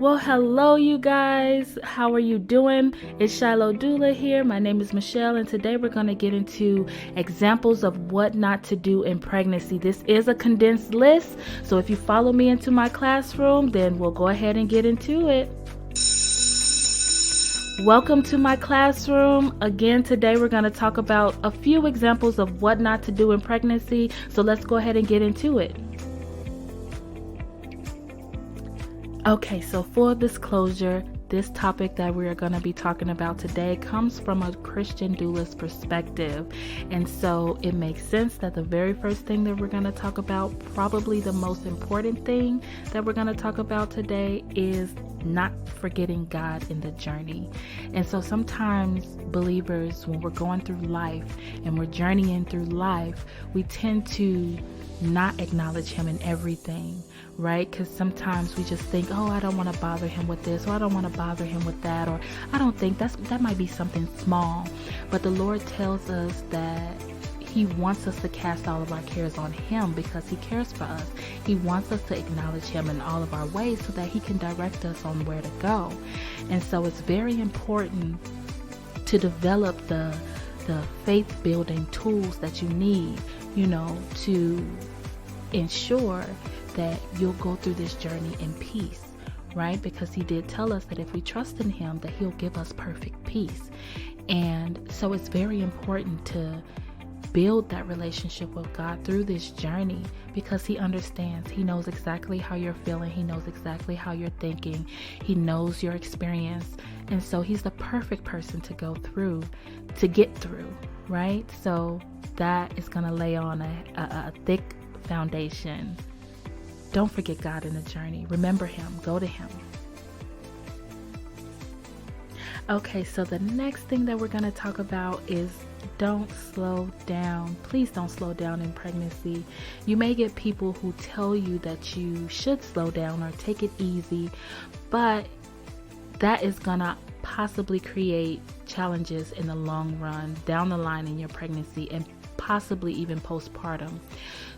Well, hello, you guys. How are you doing? It's Shiloah Doula here. My name is Michelle, and today we're going to get into examples of what not to do in pregnancy. This is a condensed list, so if you follow me into my classroom, then we'll go ahead and get into it. Welcome to my classroom. Again, today we're going to talk about a few examples of what not to do in pregnancy, so let's go ahead and get into it. Okay, so full disclosure, this topic that we are going to be talking about today comes from a Christian doula's perspective. And so it makes sense that the very first thing that we're going to talk about, probably the most important thing that we're going to talk about today, is not forgetting God in the journey. And so sometimes believers, when we're going through life and we're journeying through life, we tend to not acknowledge Him in everything, right? Because sometimes we just think, oh, I don't want to bother Him with this, or I don't want to bother Him with that, or I don't think that might be something small. But the Lord tells us that He wants us to cast all of our cares on Him because He cares for us. He wants us to acknowledge Him in all of our ways so that He can direct us on where to go. And so it's very important to develop the faith building tools that you need, to ensure that you'll go through this journey in peace, right? Because He did tell us that if we trust in Him, that He'll give us perfect peace. And so it's very important to build that relationship with God through this journey, because He understands. He knows exactly how you're feeling. He knows exactly how you're thinking. He knows your experience. And so He's the perfect person to get through, right? So that is going to lay on a thick foundation. Don't forget God in the journey. Remember Him. Go to Him. Okay, so the next thing that we're going to talk about is don't slow down. Please don't slow down in pregnancy. You may get people who tell you that you should slow down or take it easy, but that is going to possibly create challenges in the long run, down the line in your pregnancy, and possibly even postpartum.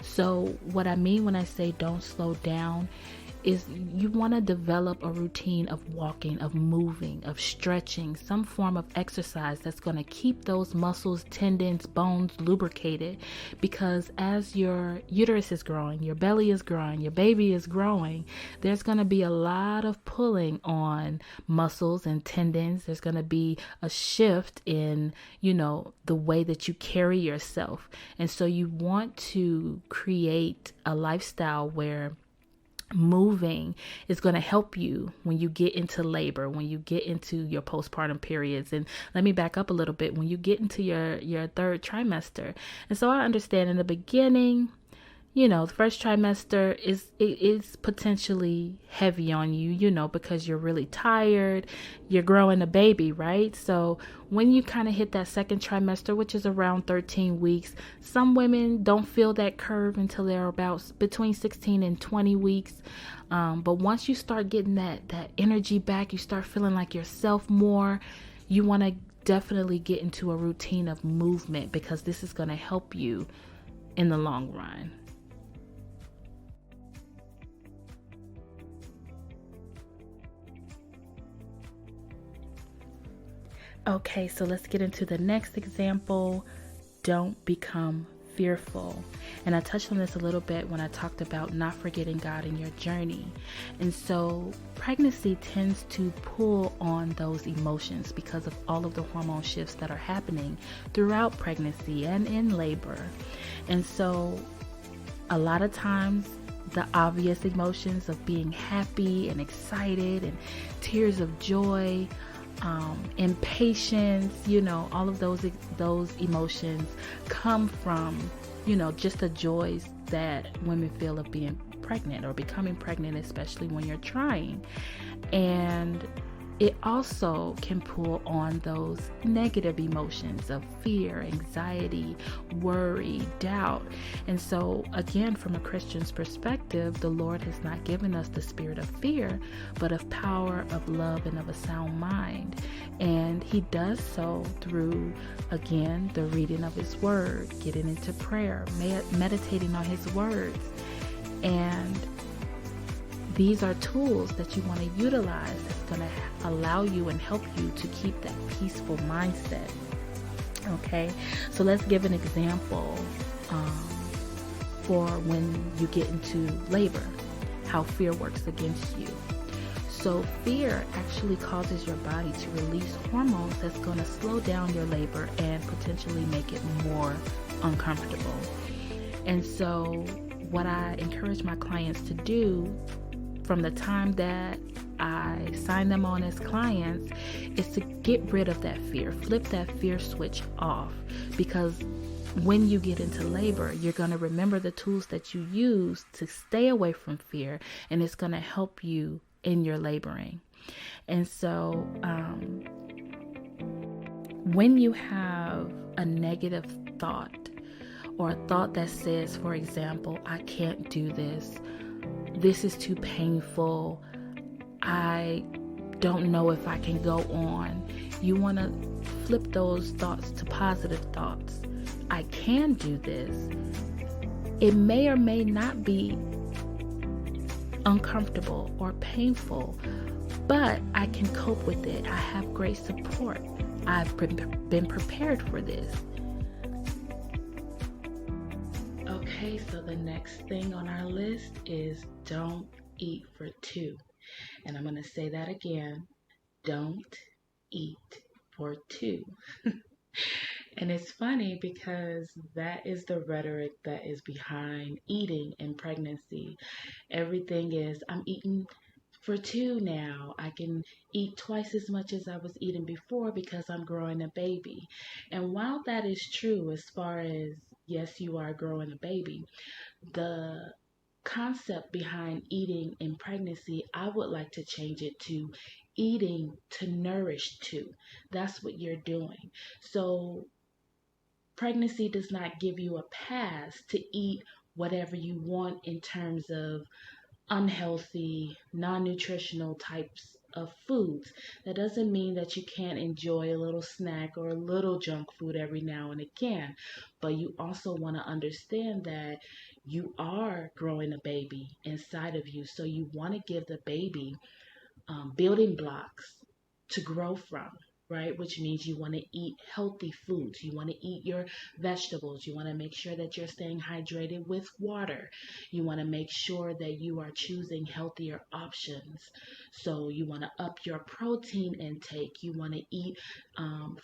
So what I mean when I say don't slow down is you want to develop a routine of walking, of moving, of stretching, some form of exercise that's going to keep those muscles, tendons, bones lubricated, because as your uterus is growing, your belly is growing, your baby is growing, there's going to be a lot of pulling on muscles and tendons. There's going to be a shift in, the way that you carry yourself. And so you want to create a lifestyle where moving is going to help you when you get into labor, when you get into your postpartum periods. And let me back up a little bit. When you get into your third trimester. And so I understand in the beginning, the first trimester is potentially heavy on you, because you're really tired, you're growing a baby, right? So when you kind of hit that second trimester, which is around 13 weeks, some women don't feel that curve until they're about between 16 and 20 weeks. But once you start getting that energy back, you start feeling like yourself more, you want to definitely get into a routine of movement, because this is going to help you in the long run. Okay, so let's get into the next example. Don't become fearful. And I touched on this a little bit when I talked about not forgetting God in your journey. And so pregnancy tends to pull on those emotions because of all of the hormone shifts that are happening throughout pregnancy and in labor. And so a lot of times the obvious emotions of being happy and excited and tears of joy, impatience, all of those emotions come from, just the joys that women feel of being pregnant or becoming pregnant, especially when you're trying. And it also can pull on those negative emotions of fear, anxiety, worry, doubt. And so again, from a Christian's perspective, the Lord has not given us the spirit of fear, but of power, of love, and of a sound mind. And He does so through, again, the reading of His word, getting into prayer, meditating on His words. And these are tools that you want to utilize that's going to allow you and help you to keep that peaceful mindset. Okay, so let's give an example for when you get into labor, how fear works against you. So fear actually causes your body to release hormones that's going to slow down your labor and potentially make it more uncomfortable. And so what I encourage my clients to do from the time that I sign them on as clients is to get rid of that fear, flip that fear switch off, because when you get into labor, you're going to remember the tools that you use to stay away from fear, and it's going to help you in your laboring. And so when you have a negative thought, or a thought that says, for example, I can't do this, this is too painful, I don't know if I can go on, you want to flip those thoughts to positive thoughts. I can do this. It may or may not be uncomfortable or painful, but I can cope with it. I have great support. I've been prepared for this. Okay, so the next thing on our list is don't eat for two. And I'm going to say that again. Don't eat for two. And it's funny because that is the rhetoric that is behind eating in pregnancy. Everything is, I'm eating for two now. I can eat twice as much as I was eating before because I'm growing a baby. And while that is true, as far as, yes, you are growing a baby, the concept behind eating in pregnancy, I would like to change it to eating to nourish to. That's what you're doing. So pregnancy does not give you a pass to eat whatever you want in terms of unhealthy, non-nutritional types of foods. That doesn't mean that you can't enjoy a little snack or a little junk food every now and again, but you also want to understand that you are growing a baby inside of you, so you want to give the baby building blocks to grow from, right? Which means you want to eat healthy foods. You want to eat your vegetables. You want to make sure that you're staying hydrated with water. You want to make sure that you are choosing healthier options. So you want to up your protein intake. You want to eat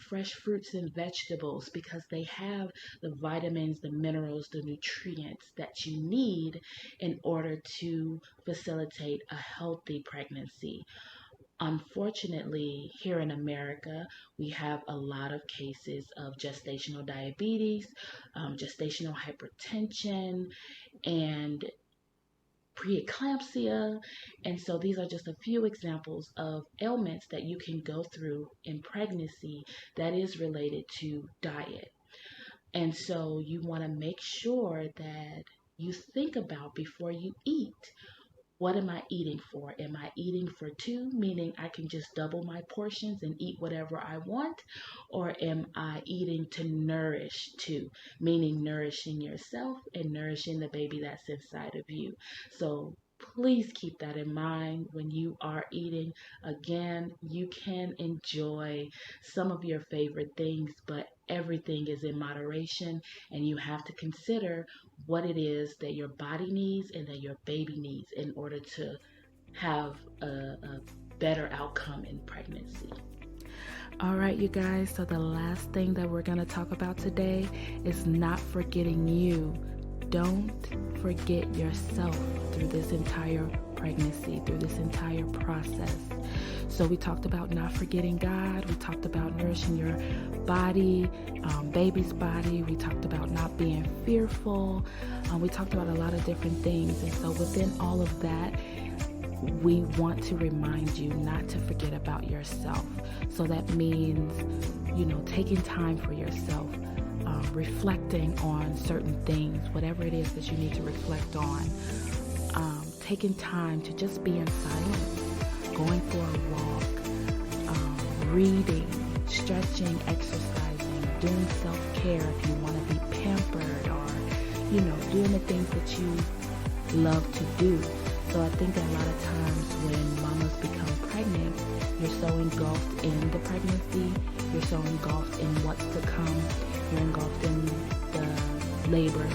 fresh fruits and vegetables because they have the vitamins, the minerals, the nutrients that you need in order to facilitate a healthy pregnancy. Unfortunately, here in America, we have a lot of cases of gestational diabetes, gestational hypertension, and preeclampsia. And so these are just a few examples of ailments that you can go through in pregnancy that is related to diet. And so you want to make sure that you think about before you eat. What am I eating for? Am I eating for two, meaning I can just double my portions and eat whatever I want? Or am I eating to nourish two, meaning nourishing yourself and nourishing the baby that's inside of you? So please keep that in mind when you are eating. Again, you can enjoy some of your favorite things, but everything is in moderation, and you have to consider what it is that your body needs and that your baby needs in order to have a better outcome in pregnancy. All right, you guys, so the last thing that we're going to talk about today is not forgetting you. Don't forget yourself through this entire pregnancy, through this entire process. So we talked about not forgetting God. We talked about nourishing your body, baby's body. We talked about not being fearful. We talked about a lot of different things. And so within all of that, we want to remind you not to forget about yourself. So that means, taking time for yourself, reflecting on certain things, whatever it is that you need to reflect on, taking time to just be in silence, going for a walk, reading, stretching, exercising, doing self-care if you want to be pampered, or, doing the things that you love to do. So so I think a lot of times when mamas become pregnant, you're so engulfed in the pregnancy, you're so engulfed in what's to come, you're engulfed in the labor,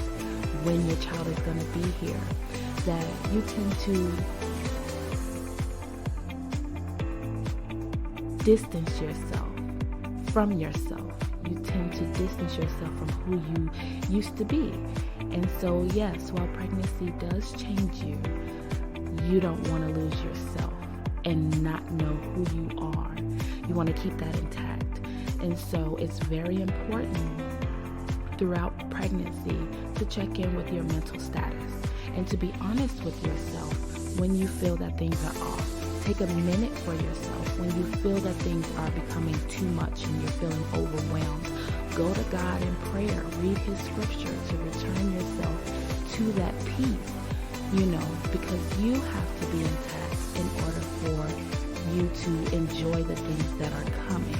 when your child is going to be here, that you tend to distance yourself from yourself. You tend to distance yourself from who you used to be. And so, yes, while pregnancy does change you, you don't want to lose yourself and not know who you are. You want to keep that intact. And so it's very important throughout pregnancy to check in with your mental status and to be honest with yourself when you feel that things are off. Take a minute for yourself when you feel that things are becoming too much and you're feeling overwhelmed. Go to God in prayer. Read His scripture to return yourself to that peace, because you have to be intact in order for you to enjoy the things that are coming.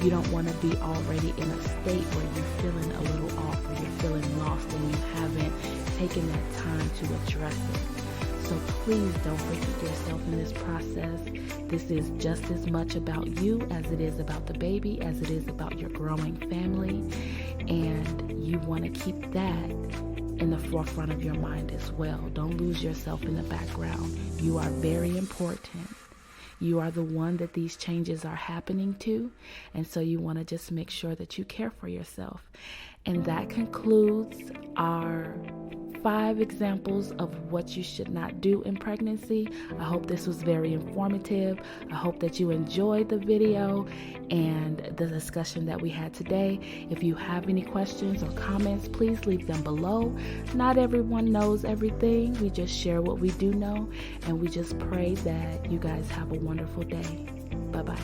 You don't want to be already in a state where you're feeling a little off or you're feeling lost and you haven't taken that time to address it. So please don't forget yourself in this process. This is just as much about you as it is about the baby, as it is about your growing family. And you want to keep that in the forefront of your mind as well. Don't lose yourself in the background. You are very important. You are the one that these changes are happening to. And so you want to just make sure that you care for yourself. And that concludes our 5 examples of what you should not do in pregnancy. I hope this was very informative. I hope that you enjoyed the video and the discussion that we had today. If you have any questions or comments, please leave them below. Not everyone knows everything. We just share what we do know, and we just pray that you guys have a wonderful day. Bye-bye.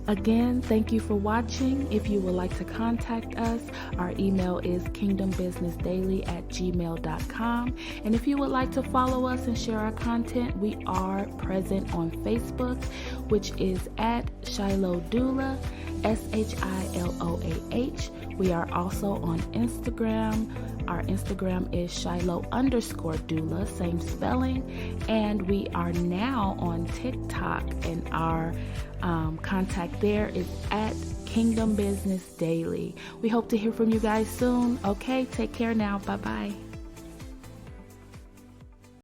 Again, thank you for watching. If you would like to contact us, our email is kingdombusinessdaily@gmail.com. And if you would like to follow us and share our content, we are present on Facebook, which is at Shiloah Doula, SHILOAH. We are also on Instagram. Our Instagram is Shiloh_Doula, same spelling. And we are now on TikTok, and our contact there is at Kingdom Business Daily. We hope to hear from you guys soon. Okay, take care now. Bye-bye.